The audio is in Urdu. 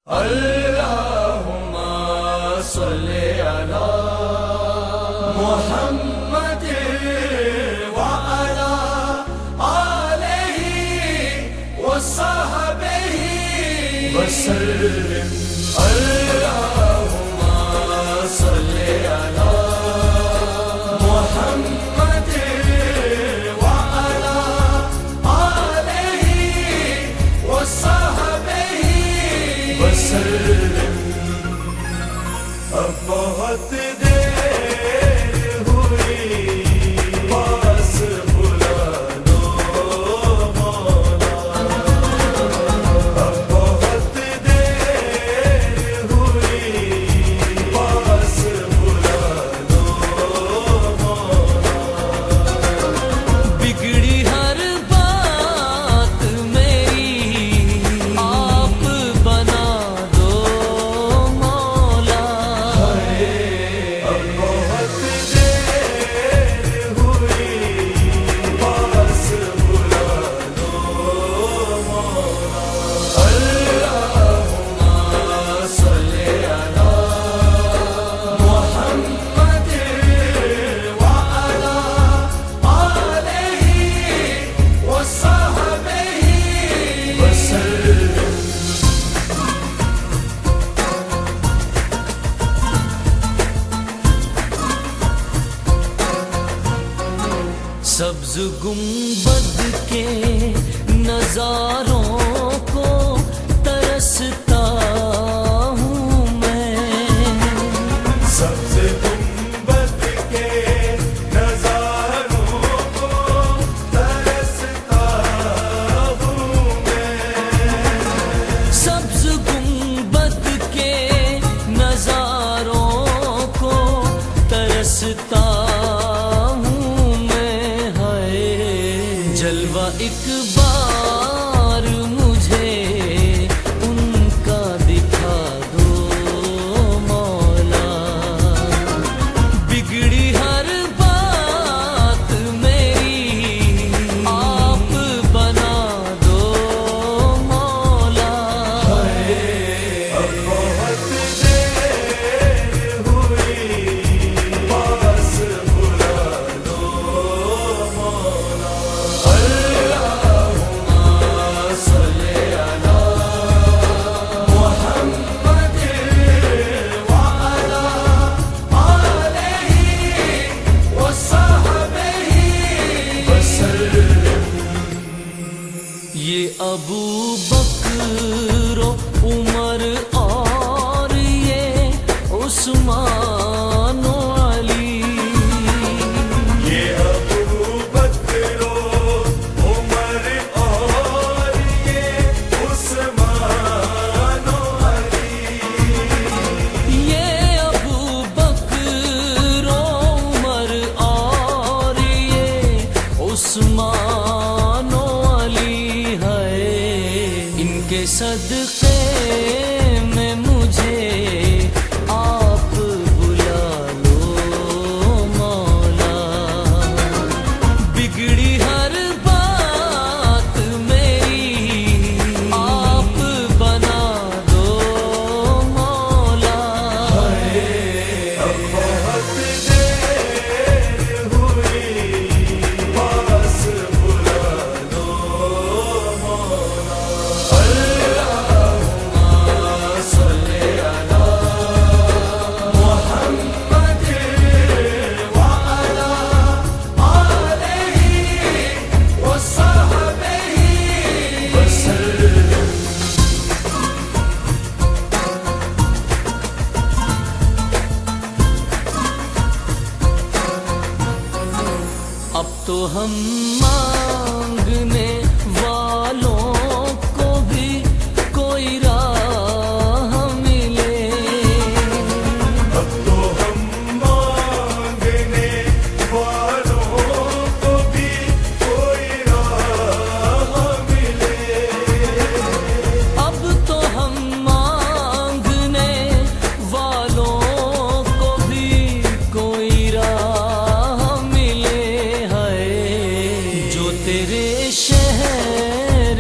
اللهم صل على محمد وعلى آله وصحبه وسلم. اللهم صل على محمد وعلى آله وصحبه وسلم. اب بہت دیر ہوئی پاس بلا لو مولا. اب بہت دیر ہوئی پاس بلا لو مولا. بگڑی ہر بات میری آپ بنا دو مولا. اب بہت دیر ہوئی پاس بلا لو مولا. اللهم صل على محمد وعلى آله وصحبه وسلم. سبز گنبد کے نظاروں کو ترستا ہوں میں. سبز گنبد کے نظاروں کو ترستا ہوں میں. سبز گنبد کے نظاروں کو ترستا جلوہ ایک بار مجھے ان کا دکھا دو مولا. بگڑی ہر بات میری آپ بنا دو مولا. اب بہت دیر ہوئی پاس بلا لو مولا. اللهم صل على محمد وعلى آله وصحبه وسلم. یہ ابو بکر و عمر اور یہ عثمان و علی. یہ ابو بکر و عمر اور یہ عثمان و علی. یہ ابو بکر و عمر اور یہ عثمان و علی ہے. ان کے صدقے میں مجھے آپ بلا لو مولا. بگڑی ہر بات میری آپ بنا دو مولا. اب بہت دیر ہوئی پاس بلا لو مولا. اللهم صل على محمد وعلى آله وصحبه وسلم. اب تو ہم مانگنے والوں کو بھی کوئی راہ ملے. اب تو ہم مانگنے والوں کو بھی کوئی راہ ملے. اب تو ہم مانگنے والوں کو بھی کوئی راہ ملے ہے. جو تیرے شہر